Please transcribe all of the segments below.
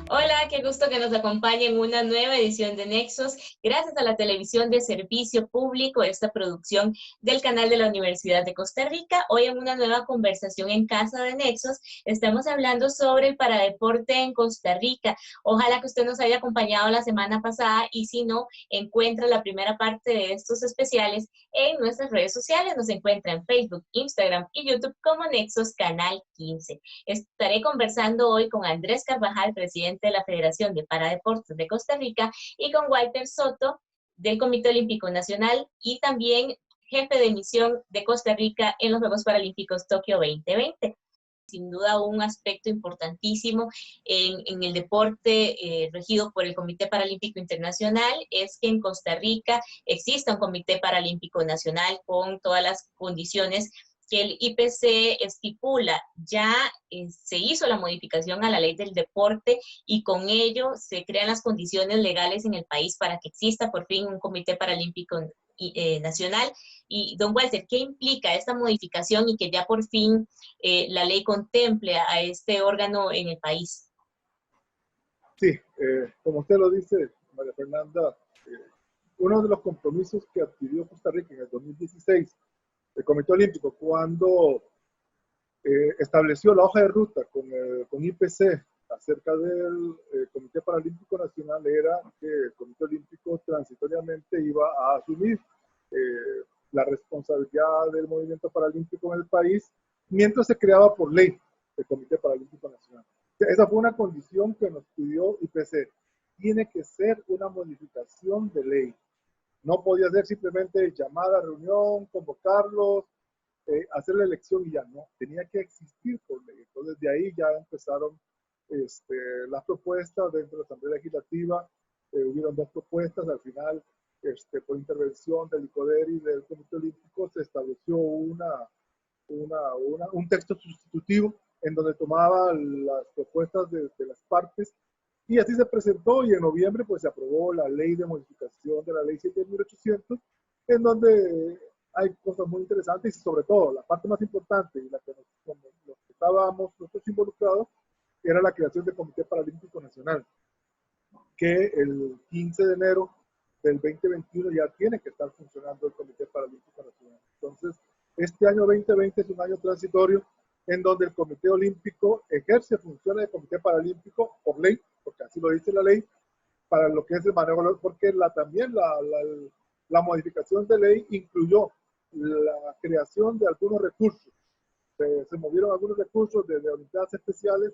Hola, qué gusto que nos acompañe en una nueva edición de Nexos. Gracias a la televisión de servicio público, esta producción del canal de la Universidad de Costa Rica. Hoy en una nueva conversación en Casa de Nexos, estamos hablando sobre el paradeporte en Costa Rica. Ojalá que usted nos haya acompañado la semana pasada y si no, encuentra la primera parte de estos especiales en nuestras redes sociales. Nos encuentra en Facebook, Instagram y YouTube como Nexos Canal 15. Estaré conversando hoy con Andrés Carvajal, presidente de la Federación de Paradeportes de Costa Rica, y con Walter Soto, del Comité Olímpico Nacional y también jefe de misión de Costa Rica en los Juegos Paralímpicos Tokio 2020. Sin duda un aspecto importantísimo en el deporte regido por el Comité Paralímpico Internacional es que en Costa Rica exista un Comité Paralímpico Nacional con todas las condiciones que el IPC estipula. Ya se hizo la modificación a la ley del deporte y con ello se crean las condiciones legales en el país para que exista por fin un Comité Paralímpico Nacional. Y don Walter, ¿qué implica esta modificación y que ya por fin la ley contemple a este órgano en el país? Sí, como usted lo dice, María Fernanda, uno de los compromisos que adquirió Costa Rica en el 2016, el Comité Olímpico, cuando estableció la hoja de ruta con IPC acerca del Comité Paralímpico Nacional, era que el Comité Olímpico transitoriamente iba a asumir la responsabilidad del movimiento paralímpico en el país mientras se creaba por ley el Comité Paralímpico Nacional. Esa fue una condición que nos pidió IPC. Tiene que ser una modificación de ley. No podía ser simplemente llamar a reunión, convocarlos, hacer la elección y ya no. Tenía que existir por ley. Entonces de ahí ya empezaron las propuestas dentro de la Asamblea Legislativa. Hubieron dos propuestas. Al final, por intervención del ICODERI y del Comité Olímpico, se estableció un texto sustitutivo en donde tomaba las propuestas de las partes y así se presentó y en noviembre pues se aprobó la ley de modificación de la ley 7800 en donde hay cosas muy interesantes y sobre todo la parte más importante y la que los que estábamos nosotros involucrados era la creación del Comité Paralímpico Nacional que el 15 de enero del 2021 ya tiene que estar funcionando el Comité Paralímpico Nacional. Entonces, este año 2020 es un año transitorio en donde el Comité Olímpico ejerce funciones de Comité Paralímpico por ley, porque así lo dice la ley, para lo que es el manejo, porque también la modificación de ley incluyó la creación de algunos recursos. Se movieron algunos recursos de Olimpiadas Especiales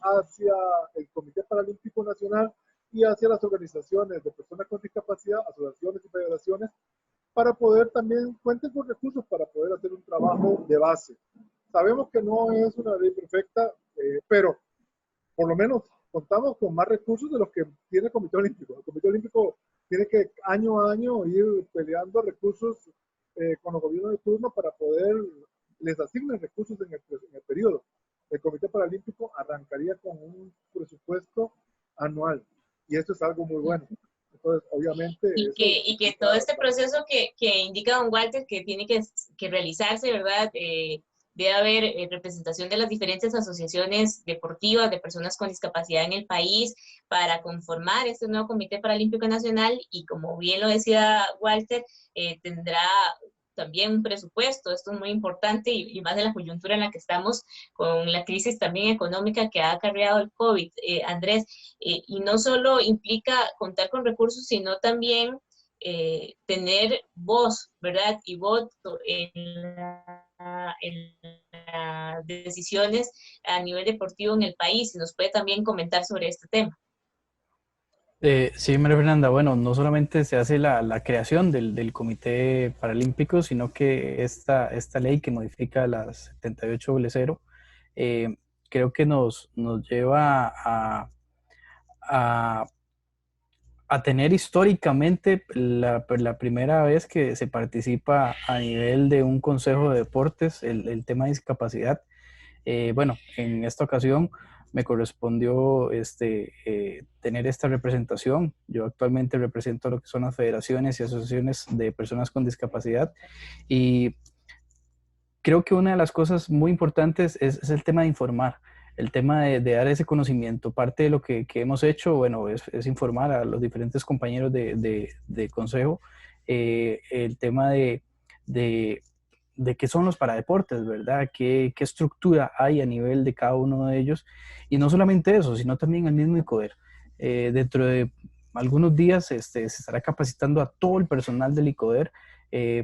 hacia el Comité Paralímpico Nacional y hacia las organizaciones de personas con discapacidad, asociaciones y federaciones, para poder también cuenten con recursos para poder hacer un trabajo de base. Sabemos que no es una ley perfecta, pero por lo menos contamos con más recursos de los que tiene el Comité Olímpico. El Comité Olímpico tiene que año a año ir peleando recursos con los gobiernos de turno para poder les asignen recursos en el periodo. El Comité Paralímpico arrancaría con un presupuesto anual y esto es algo muy bueno. Entonces, obviamente... Y que todo este proceso que indica don Walter que tiene que realizarse, ¿verdad? Debe haber representación de las diferentes asociaciones deportivas de personas con discapacidad en el país para conformar este nuevo Comité Paralímpico Nacional y como bien lo decía Walter, tendrá también un presupuesto. Esto es muy importante y más en la coyuntura en la que estamos con la crisis también económica que ha acarreado el COVID, Andrés, y no solo implica contar con recursos, sino también tener voz, ¿verdad? Y voto en las decisiones a nivel deportivo en el país. Y nos puede también comentar sobre este tema. Sí, María Fernanda, bueno, no solamente se hace la creación del Comité Paralímpico, sino que esta ley que modifica la 7800, creo que nos lleva a tener históricamente la primera vez que se participa a nivel de un consejo de deportes el tema de discapacidad. Bueno, en esta ocasión me correspondió tener esta representación. Yo actualmente represento lo que son las federaciones y asociaciones de personas con discapacidad y creo que una de las cosas muy importantes es el tema de informar, el tema de dar ese conocimiento. Parte de lo que hemos hecho, bueno, es informar a los diferentes compañeros de consejo el tema de qué son los paradeportes, ¿verdad? ¿Qué estructura hay a nivel de cada uno de ellos? Y no solamente eso, sino también el mismo ICODER. Dentro de algunos días se estará capacitando a todo el personal del ICODER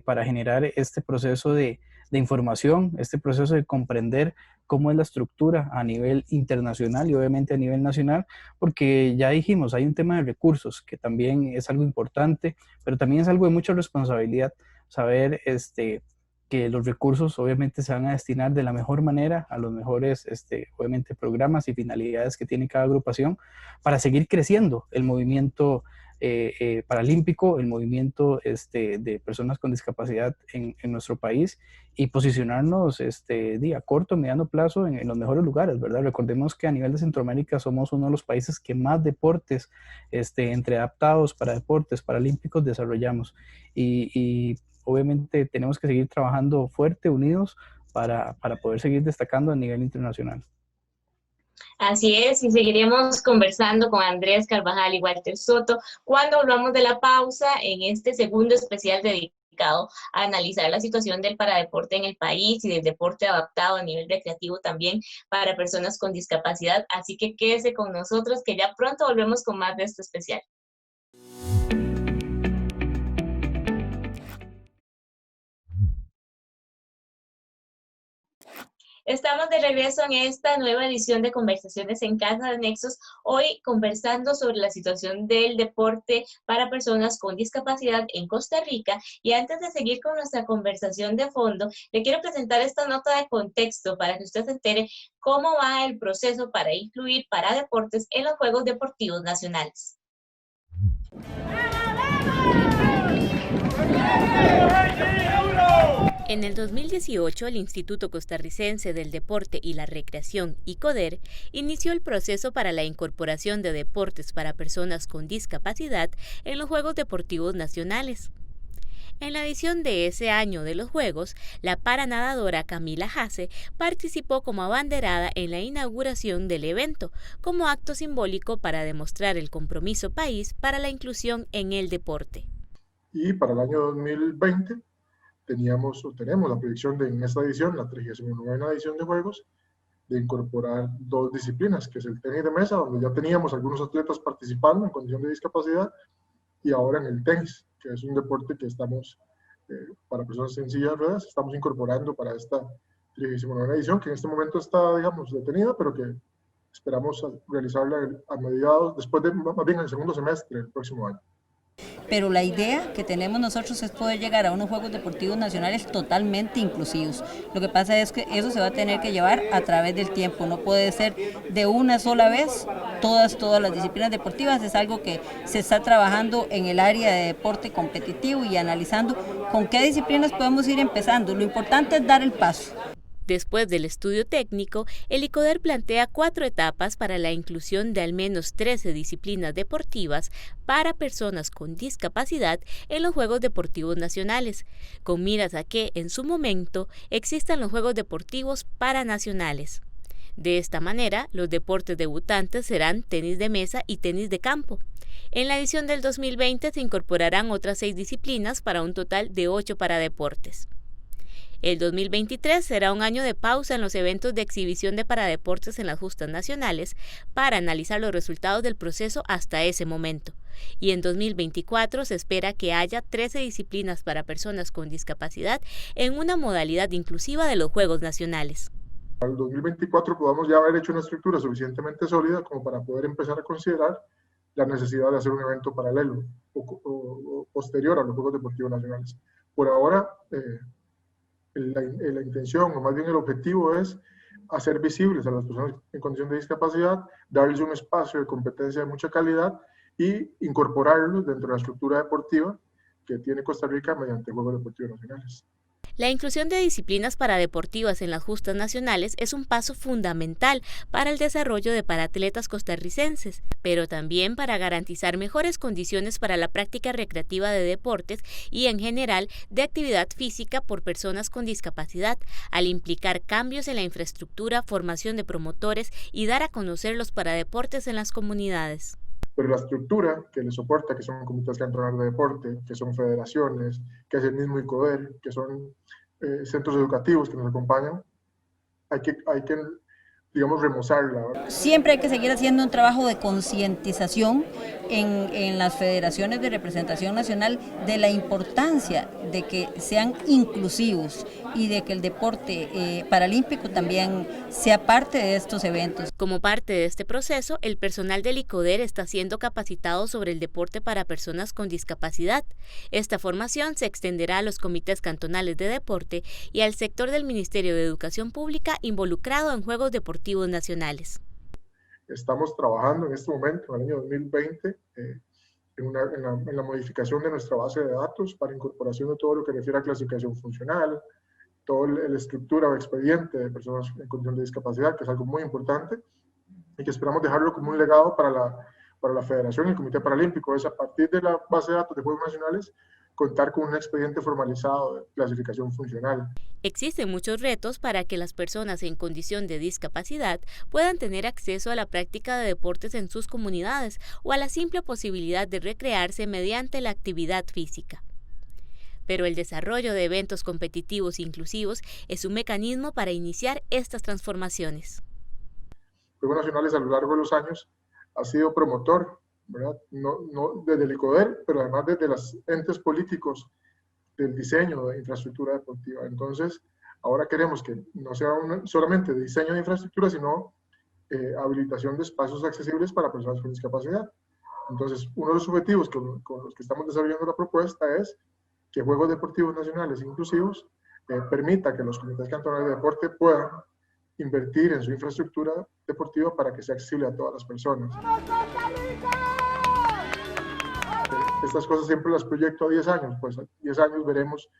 para generar este proceso de información, este proceso de comprender cómo es la estructura a nivel internacional y obviamente a nivel nacional, porque ya dijimos, hay un tema de recursos que también es algo importante, pero también es algo de mucha responsabilidad saber que los recursos obviamente se van a destinar de la mejor manera a los mejores, obviamente, programas y finalidades que tiene cada agrupación para seguir creciendo el movimiento paralímpico, el movimiento de personas con discapacidad en nuestro país y posicionarnos a corto, mediano plazo en los mejores lugares, ¿verdad? Recordemos que a nivel de Centroamérica somos uno de los países que más deportes entre adaptados para deportes paralímpicos desarrollamos y obviamente tenemos que seguir trabajando fuerte, unidos, para poder seguir destacando a nivel internacional. Así es, y seguiremos conversando con Andrés Carvajal y Walter Soto cuando volvamos de la pausa en este segundo especial dedicado a analizar la situación del paradeporte en el país y del deporte adaptado a nivel recreativo también para personas con discapacidad. Así que quédese con nosotros que ya pronto volvemos con más de este especial. Estamos de regreso en esta nueva edición de Conversaciones en Casa de Nexos, hoy conversando sobre la situación del deporte para personas con discapacidad en Costa Rica. Y antes de seguir con nuestra conversación de fondo, le quiero presentar esta nota de contexto para que usted se entere cómo va el proceso para incluir paradeportes en los Juegos Deportivos Nacionales. En el 2018, el Instituto Costarricense del Deporte y la Recreación, ICODER, inició el proceso para la incorporación de deportes para personas con discapacidad en los Juegos Deportivos Nacionales. En la edición de ese año de los Juegos, la paranadadora Camila Jase participó como abanderada en la inauguración del evento, como acto simbólico para demostrar el compromiso país para la inclusión en el deporte. Y para el año 2020 tenemos la proyección de en esta edición, la 39ª edición de Juegos, de incorporar 2 disciplinas, que es el tenis de mesa, donde ya teníamos algunos atletas participando en condición de discapacidad, y ahora en el tenis, que es un deporte que estamos, para personas en silla de ruedas, estamos incorporando para esta 39ª edición, que en este momento está, digamos, detenida, pero que esperamos realizarla a mediados, después de, más bien en el segundo semestre del próximo año. Pero la idea que tenemos nosotros es poder llegar a unos Juegos Deportivos Nacionales totalmente inclusivos. Lo que pasa es que eso se va a tener que llevar a través del tiempo, no puede ser de una sola vez todas las disciplinas deportivas. Es algo que se está trabajando en el área de deporte competitivo y analizando con qué disciplinas podemos ir empezando. Lo importante es dar el paso. Después del estudio técnico, el ICODER plantea 4 etapas para la inclusión de al menos 13 disciplinas deportivas para personas con discapacidad en los Juegos Deportivos Nacionales, con miras a que, en su momento, existan los Juegos Deportivos Paranacionales. De esta manera, los deportes debutantes serán tenis de mesa y tenis de campo. En la edición del 2020 se incorporarán otras 6 disciplinas para un total de 8 paradeportes. El 2023 será un año de pausa en los eventos de exhibición de paradeportes en las justas nacionales para analizar los resultados del proceso hasta ese momento. Y en 2024 se espera que haya 13 disciplinas para personas con discapacidad en una modalidad inclusiva de los Juegos Nacionales. Para el 2024 podamos ya haber hecho una estructura suficientemente sólida como para poder empezar a considerar la necesidad de hacer un evento paralelo o posterior a los Juegos Deportivos Nacionales. Por ahora, la intención, o más bien el objetivo, es hacer visibles a las personas en condición de discapacidad, darles un espacio de competencia de mucha calidad y incorporarlos dentro de la estructura deportiva que tiene Costa Rica mediante Juegos Deportivos Nacionales. La inclusión de disciplinas paradeportivas en las justas nacionales es un paso fundamental para el desarrollo de paratletas costarricenses, pero también para garantizar mejores condiciones para la práctica recreativa de deportes y en general de actividad física por personas con discapacidad, al implicar cambios en la infraestructura, formación de promotores y dar a conocer los paradeportes en las comunidades. Pero la estructura que le soporta, que son comités cantonales de deporte, que son federaciones, que es el mismo ICODER, que son centros educativos que nos acompañan, hay que digamos, remozarla, ¿verdad? Siempre hay que seguir haciendo un trabajo de concientización en las federaciones de representación nacional de la importancia de que sean inclusivos y de que el deporte paralímpico también sea parte de estos eventos. Como parte de este proceso, el personal del ICODER está siendo capacitado sobre el deporte para personas con discapacidad. Esta formación se extenderá a los comités cantonales de deporte y al sector del Ministerio de Educación Pública involucrado en juegos deportivos nacionales. Estamos trabajando en este momento, en el año 2020, en la modificación de nuestra base de datos para incorporación de todo lo que refiere a clasificación funcional, toda la estructura o expediente de personas en condición de discapacidad, que es algo muy importante y que esperamos dejarlo como un legado para la Federación y el Comité Paralímpico. Es a partir de la base de datos de Juegos Nacionales contar con un expediente formalizado de clasificación funcional. Existen muchos retos para que las personas en condición de discapacidad puedan tener acceso a la práctica de deportes en sus comunidades o a la simple posibilidad de recrearse mediante la actividad física. Pero el desarrollo de eventos competitivos inclusivos es un mecanismo para iniciar estas transformaciones. Juegos Nacionales a lo largo de los años ha sido promotor, ¿verdad? No desde el ICODER, pero además desde los entes políticos del diseño de infraestructura deportiva. Entonces, ahora queremos que no sea solamente diseño de infraestructura, sino habilitación de espacios accesibles para personas con discapacidad. Entonces, uno de los objetivos con los que estamos desarrollando la propuesta es que Juegos Deportivos Nacionales inclusivos permita que los comités cantonales de deporte puedan invertir en su infraestructura deportiva para que sea accesible a todas las personas. Estas cosas siempre las proyecto a 10 años, pues a 10 años veremos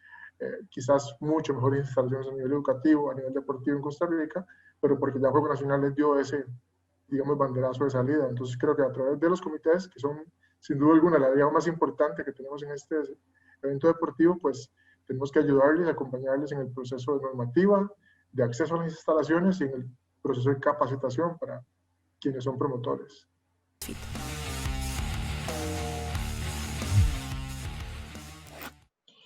quizás mucho mejores instalaciones a nivel educativo, a nivel deportivo en Costa Rica, pero porque ya Juegos Nacionales dio ese, digamos, banderazo de salida. Entonces creo que a través de los comités, que son sin duda alguna la área más importante que tenemos en este evento deportivo, pues tenemos que ayudarles, acompañarles en el proceso de normativa, de acceso a las instalaciones y en el proceso de capacitación para quienes son promotores.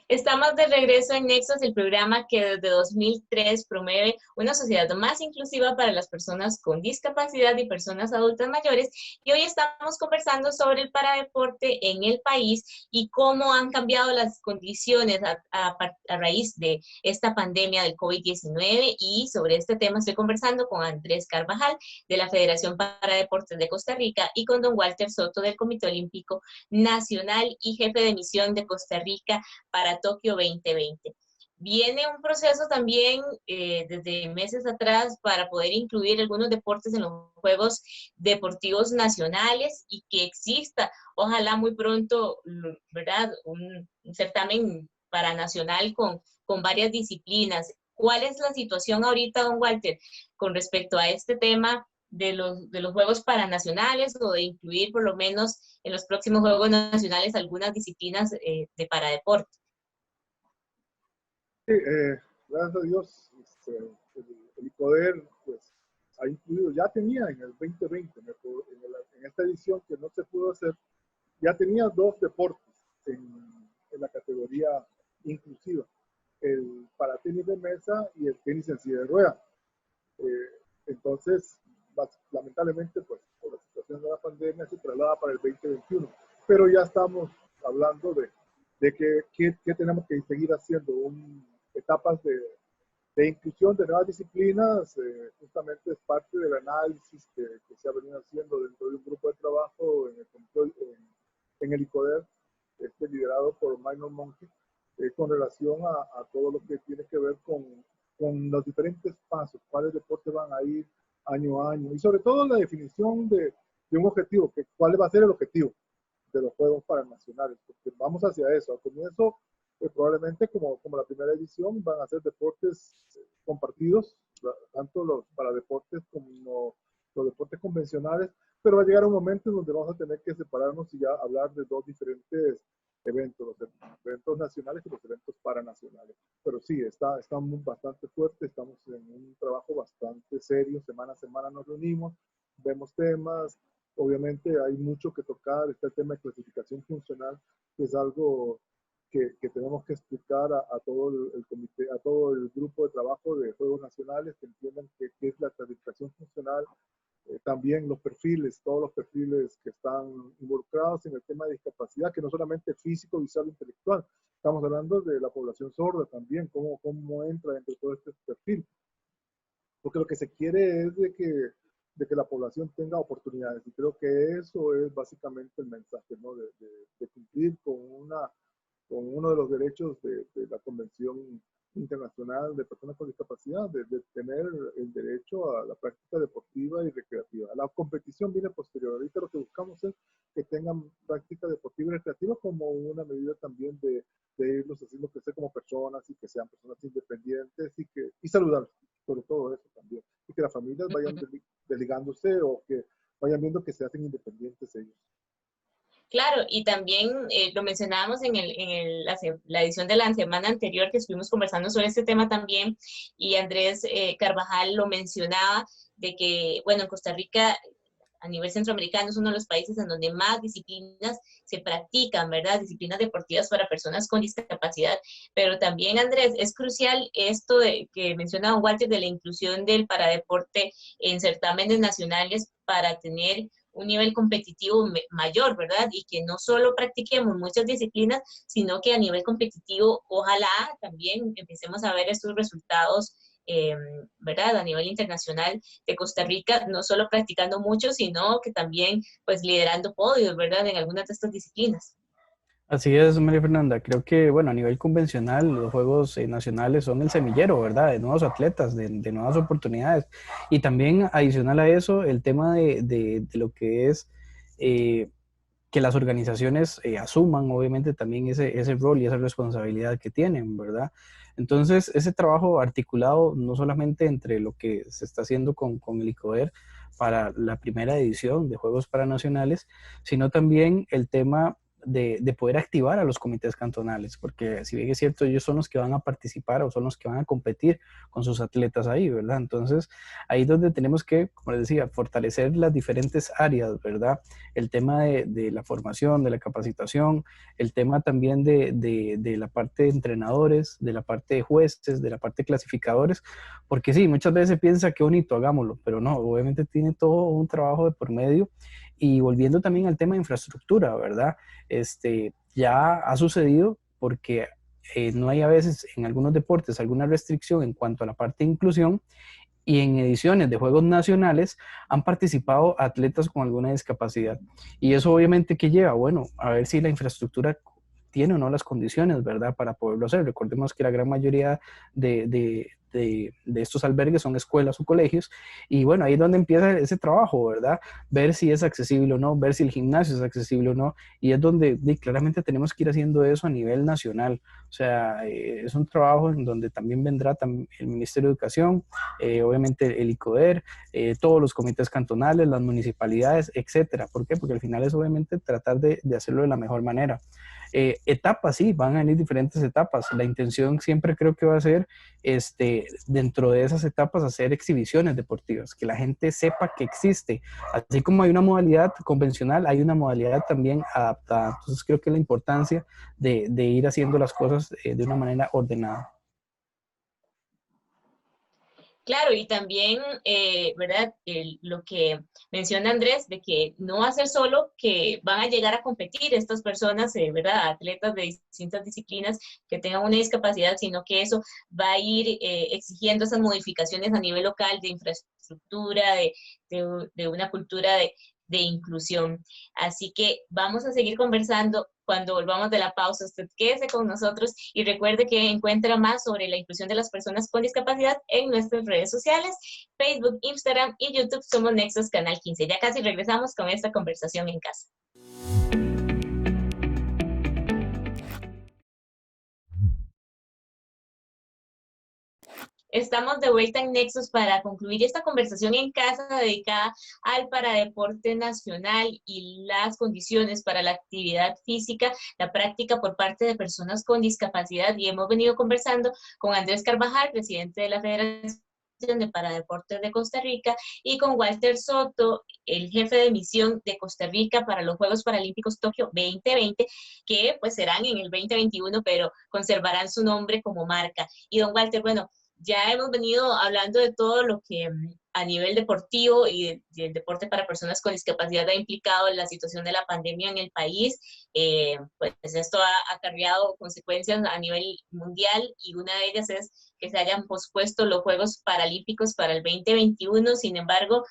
Estamos de regreso en Nexos, el programa que desde 2003 promueve una sociedad más inclusiva para las personas con discapacidad y personas adultas mayores. Y hoy estamos conversando sobre el paradeporte en el país y cómo han cambiado las condiciones a raíz de esta pandemia del COVID-19. Y sobre este tema estoy conversando con Andrés Carvajal de la Federación Paradeportes de Costa Rica y con don Walter Soto del Comité Olímpico Nacional y jefe de misión de Costa Rica para Tokio 2020. Viene un proceso también desde meses atrás para poder incluir algunos deportes en los Juegos Deportivos Nacionales y que exista, ojalá muy pronto, ¿verdad?, un certamen paranacional con varias disciplinas. ¿Cuál es la situación ahorita, don Walter, con respecto a este tema de los Juegos Paranacionales o de incluir por lo menos en los próximos Juegos Nacionales algunas disciplinas de paradeporte? Sí, gracias a Dios, el ICODER pues, ha incluido, ya tenía en el 2020, en esta edición que no se pudo hacer, ya tenía 2 deportes en la categoría inclusiva, el paratenis de mesa y el tenis en silla de rueda. Entonces, lamentablemente, pues, por la situación de la pandemia se traslada para el 2021, pero ya estamos hablando de que tenemos que seguir haciendo etapas de inclusión de nuevas disciplinas. Justamente es parte del análisis que se ha venido haciendo dentro de un grupo de trabajo en el ICODER, liderado por Minor Monkey, con relación a todo lo que tiene que ver con los diferentes pasos, cuáles deportes van a ir año a año, y sobre todo la definición de un objetivo, cuál va a ser el objetivo de los Juegos Paranacionales, porque vamos hacia eso. Al comienzo probablemente como la primera edición van a ser deportes compartidos, tanto para deportes como los deportes convencionales, pero va a llegar un momento en donde vamos a tener que separarnos y ya hablar de dos diferentes eventos, los eventos nacionales y los eventos paranacionales. Pero sí, estamos bastante fuertes, estamos en un trabajo bastante serio, semana a semana nos reunimos, vemos temas, obviamente hay mucho que tocar, está el tema de clasificación funcional, que es algo que tenemos que explicar a todo el comité, a todo el grupo de trabajo de Juegos Nacionales, que entiendan qué es la clasificación funcional, también los perfiles, todos los perfiles que están involucrados en el tema de discapacidad, que no solamente físico, visual, intelectual, estamos hablando de la población sorda también, cómo entra dentro de todo este perfil, porque lo que se quiere es de que la población tenga oportunidades, y creo que eso es básicamente el mensaje, ¿no? De cumplir con uno de los derechos de la Convención Internacional de Personas con Discapacidad, de tener el derecho a la práctica deportiva y recreativa. La competición viene posterior. Ahorita lo que buscamos es que tengan práctica deportiva y recreativa como una medida también de irlos haciendo crecer como personas y que sean personas independientes y saludables, sobre todo eso también. Y que las familias vayan desligándose o que vayan viendo que se hacen independientes ellos. Claro, y también lo mencionábamos en la edición de la semana anterior que estuvimos conversando sobre este tema también, y Andrés Carvajal lo mencionaba, de que, bueno, en Costa Rica, a nivel centroamericano, es uno de los países en donde más disciplinas se practican, ¿verdad? Disciplinas deportivas para personas con discapacidad. Pero también, Andrés, es crucial esto que mencionaba Walter, de la inclusión del paradeporte en certámenes nacionales para tener un nivel competitivo mayor, ¿verdad? Y que no solo practiquemos muchas disciplinas, sino que a nivel competitivo, ojalá también empecemos a ver estos resultados, ¿verdad? A nivel internacional de Costa Rica, no solo practicando mucho, sino que también, pues, liderando podios, ¿verdad? En algunas de estas disciplinas. Así es, María Fernanda. Creo que, bueno, a nivel convencional, los Juegos Nacionales son el semillero, ¿verdad? De nuevos atletas, de nuevas oportunidades. Y también, adicional a eso, el tema de lo que es que las organizaciones asuman, obviamente, también ese rol y esa responsabilidad que tienen, ¿verdad? Entonces, ese trabajo articulado, no solamente entre lo que se está haciendo con el ICODER para la primera edición de Juegos Paranacionales, sino también el tema de poder activar a los comités cantonales, porque si bien es cierto, ellos son los que van a participar o son los que van a competir con sus atletas ahí, ¿verdad? Entonces, ahí es donde tenemos que, como les decía, fortalecer las diferentes áreas, ¿verdad? El tema de la formación, de la capacitación, el tema también de la parte de entrenadores, de la parte de jueces, de la parte de clasificadores, porque sí, muchas veces se piensa que bonito, hagámoslo, pero no, obviamente tiene todo un trabajo de por medio. Y volviendo también al tema de infraestructura, ¿verdad? Ya ha sucedido porque no hay a veces en algunos deportes alguna restricción en cuanto a la parte de inclusión, y en ediciones de Juegos Nacionales han participado atletas con alguna discapacidad. Y eso obviamente que lleva, bueno, a ver si la infraestructura tiene o no las condiciones, ¿verdad?, para poderlo hacer. Recordemos que la gran mayoría de estos albergues son escuelas o colegios, y bueno, ahí es donde empieza ese trabajo, ¿verdad? Ver si es accesible o no, ver si el gimnasio es accesible o no, y es donde claramente tenemos que ir haciendo eso a nivel nacional. O sea, es un trabajo en donde también vendrá el Ministerio de Educación, obviamente el ICODER, todos los comités cantonales, las municipalidades, etcétera. ¿Por qué? Porque al final es obviamente tratar de hacerlo de la mejor manera. Etapas, sí, van a venir diferentes etapas. La intención siempre creo que va a ser, dentro de esas etapas, hacer exhibiciones deportivas, que la gente sepa que existe. Así como hay una modalidad convencional, hay una modalidad también adaptada. Entonces creo que la importancia de ir haciendo las cosas de una manera ordenada. Claro, y también, ¿verdad? Lo que menciona Andrés, de que no va a ser solo que van a llegar a competir estas personas, ¿verdad? Atletas de distintas disciplinas que tengan una discapacidad, sino que eso va a ir exigiendo esas modificaciones a nivel local de infraestructura, de una cultura de inclusión. Así que vamos a seguir conversando cuando volvamos de la pausa. Usted quédese con nosotros y recuerde que encuentra más sobre la inclusión de las personas con discapacidad en nuestras redes sociales, Facebook, Instagram y YouTube. Somos Nexos Canal 15. Ya casi regresamos con esta conversación en casa. Estamos de vuelta en Nexos para concluir esta conversación en casa dedicada al paradeporte nacional y las condiciones para la actividad física, la práctica por parte de personas con discapacidad. Y hemos venido conversando con Andrés Carvajal, presidente de la Federación de Paradeportes de Costa Rica, y con Walter Soto, el jefe de misión de Costa Rica para los Juegos Paralímpicos Tokio 2020, que pues serán en el 2021, pero conservarán su nombre como marca. Y don Walter, bueno, ya hemos venido hablando de todo lo que a nivel deportivo y el deporte para personas con discapacidad ha implicado la situación de la pandemia en el país. Pues esto ha acarreado consecuencias a nivel mundial y una de ellas es que se hayan pospuesto los Juegos Paralímpicos para el 2021. Sin embargo,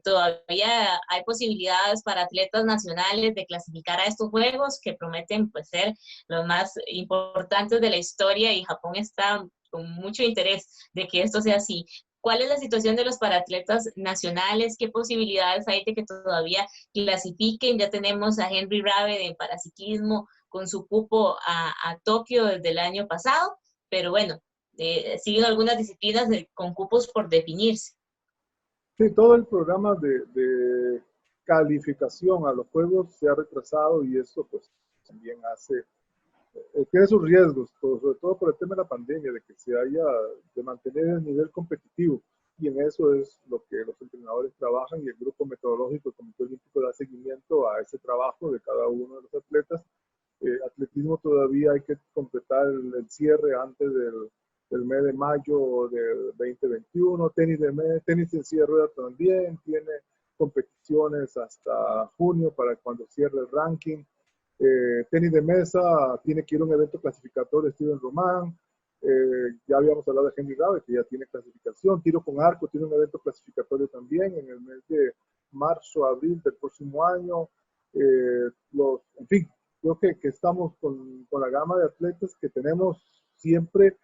todavía hay posibilidades para atletas nacionales de clasificar a estos Juegos que prometen pues ser los más importantes de la historia, y Japón está con mucho interés de que esto sea así. ¿Cuál es la situación de los paratletas nacionales? ¿Qué posibilidades hay de que todavía clasifiquen? Ya tenemos a Henry Rabe de paraciclismo con su cupo a Tokio desde el año pasado, pero bueno, siguen algunas disciplinas con cupos por definirse. Sí, todo el programa de calificación a los juegos se ha retrasado, y eso pues también tiene sus riesgos, sobre todo por el tema de la pandemia, de que se haya de mantener el nivel competitivo, y en eso es lo que los entrenadores trabajan, y el grupo metodológico del Comité Olímpico da seguimiento a ese trabajo de cada uno de los atletas. Atletismo todavía hay que completar el cierre antes del mes de mayo del 2021, tenis en silla de ruedas también tiene competiciones hasta junio para cuando cierre el ranking. Tenis de mesa tiene que ir a un evento clasificatorio de Steven Román. Ya habíamos hablado de Henry Rabe, que ya tiene clasificación. Tiro con arco tiene un evento clasificatorio también en el mes de marzo, abril del próximo año. En fin, creo que estamos con la gama de atletas que tenemos siempre.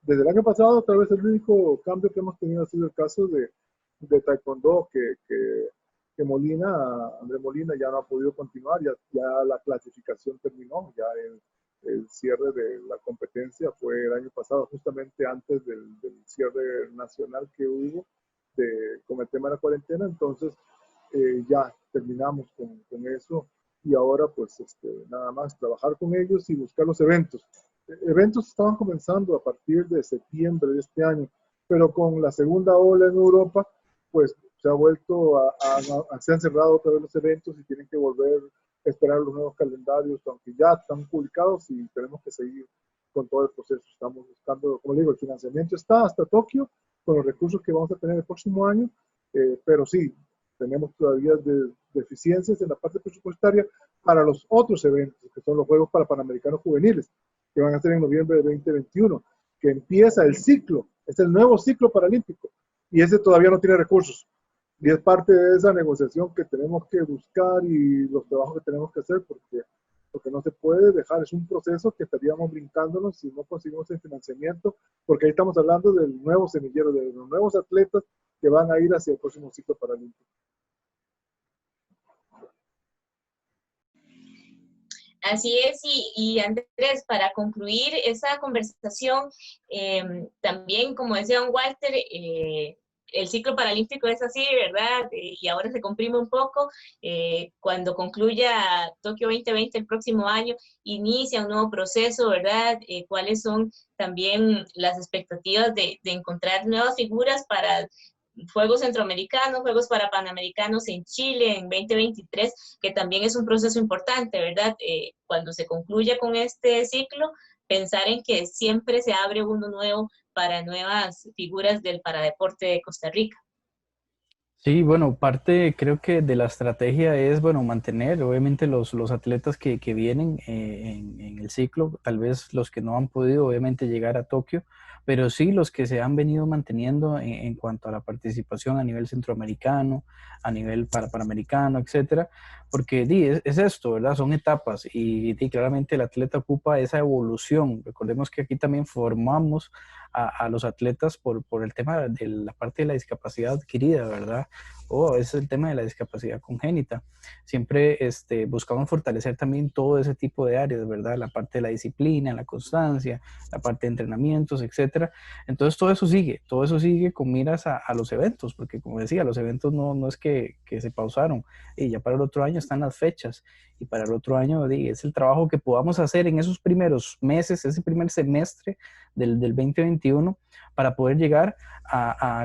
Desde el año pasado, tal vez el único cambio que hemos tenido ha sido el caso de Taekwondo, que André Molina ya no ha podido continuar, ya la clasificación terminó, ya el cierre de la competencia fue el año pasado, justamente antes del cierre nacional que hubo con el tema de la cuarentena. Entonces ya terminamos con eso, y ahora pues nada más trabajar con ellos y buscar los eventos. Eventos estaban comenzando a partir de septiembre de este año, pero con la segunda ola en Europa, pues se ha vuelto se han cerrado otra vez los eventos y tienen que volver a esperar los nuevos calendarios, aunque ya están publicados, y tenemos que seguir con todo el proceso. Estamos buscando, como digo, el financiamiento está hasta Tokio, con los recursos que vamos a tener el próximo año, pero sí, tenemos todavía deficiencias en la parte presupuestaria para los otros eventos, que son los Juegos para Panamericanos Juveniles, que van a ser en noviembre de 2021, que empieza el ciclo, es el nuevo ciclo paralímpico, y ese todavía no tiene recursos. Y es parte de esa negociación que tenemos que buscar y los trabajos que tenemos que hacer, porque no se puede dejar, es un proceso que estaríamos brincándonos si no conseguimos el financiamiento, porque ahí estamos hablando del nuevo semillero, de los nuevos atletas que van a ir hacia el próximo ciclo paralímpico. Así es, y Andrés, para concluir esa conversación, también, como decía don Walter, el ciclo paralímpico es así, ¿verdad? Y ahora se comprime un poco. Cuando concluya Tokio 2020 el próximo año, inicia un nuevo proceso, ¿verdad? ¿Cuáles son también las expectativas de encontrar nuevas figuras para Juegos Centroamericanos, Juegos para Panamericanos en Chile en 2023, que también es un proceso importante, ¿verdad? Cuando se concluya con este ciclo, pensar en que siempre se abre uno nuevo para nuevas figuras del paradeporte de Costa Rica. Sí, bueno, parte creo que de la estrategia es, bueno, mantener obviamente los atletas que vienen en el ciclo, tal vez los que no han podido obviamente llegar a Tokio, pero sí los que se han venido manteniendo en cuanto a la participación a nivel centroamericano, a nivel panamericano, etcétera, porque es esto, ¿verdad? Son etapas y claramente el atleta ocupa esa evolución. Recordemos que aquí también formamos a los atletas por el tema de la parte de la discapacidad adquirida, ¿verdad? o es el tema de la discapacidad congénita. Siempre buscamos fortalecer también todo ese tipo de áreas, ¿verdad? La parte de la disciplina, la constancia, la parte de entrenamientos, etcétera. Entonces todo eso sigue con miras a los eventos, porque como decía, los eventos no es que se pausaron, y ya para el otro año están las fechas, y para el otro año es el trabajo que podamos hacer en esos primeros meses, ese primer semestre del 2021, para poder llegar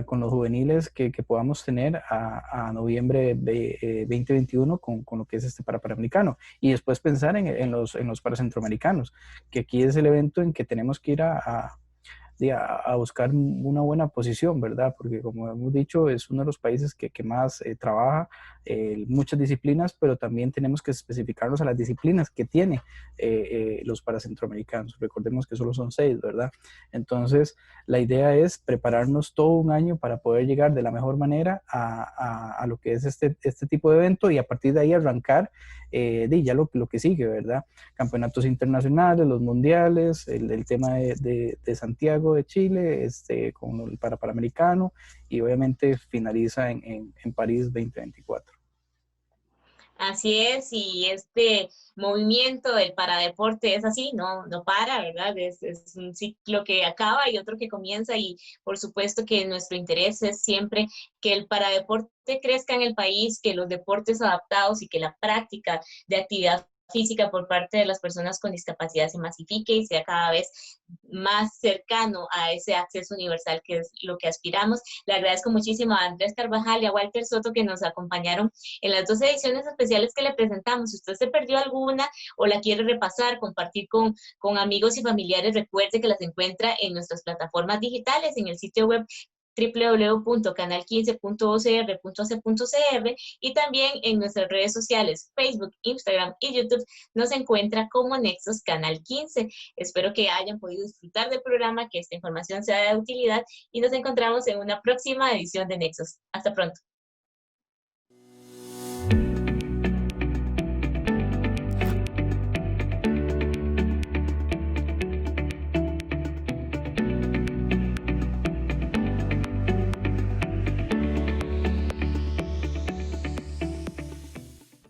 con los juveniles que podamos tener a noviembre de 2021 con lo que es este Panamericano, y después pensar en los Paracentroamericanos, que aquí es el evento en que tenemos que ir a buscar una buena posición, ¿verdad? Porque como hemos dicho, es uno de los países que más trabaja muchas disciplinas, pero también tenemos que especificarnos a las disciplinas que tiene los paracentroamericanos. Recordemos que solo son 6, ¿verdad? Entonces, la idea es prepararnos todo un año para poder llegar de la mejor manera a lo que es este tipo de evento, y a partir de ahí arrancar ya lo que sigue, ¿verdad? Campeonatos internacionales, los mundiales, el tema de Santiago de Chile, con el Panamericano, y obviamente finaliza en París 2024. Así es, y este movimiento del paradeporte es así, no para, ¿verdad? Es un ciclo que acaba y otro que comienza, y por supuesto que nuestro interés es siempre que el paradeporte crezca en el país, que los deportes adaptados y que la práctica de actividad física por parte de las personas con discapacidad se masifique y sea cada vez más cercano a ese acceso universal que es lo que aspiramos. Le agradezco muchísimo a Andrés Carvajal y a Walter Soto que nos acompañaron en las 2 ediciones especiales que le presentamos. Si usted se perdió alguna o la quiere repasar, compartir con amigos y familiares, recuerde que las encuentra en nuestras plataformas digitales, en el sitio web www.canal15.ocr.ac.cr, y también en nuestras redes sociales, Facebook, Instagram y YouTube, nos encuentra como Nexos Canal 15. Espero que hayan podido disfrutar del programa, que esta información sea de utilidad, y nos encontramos en una próxima edición de Nexos. Hasta pronto.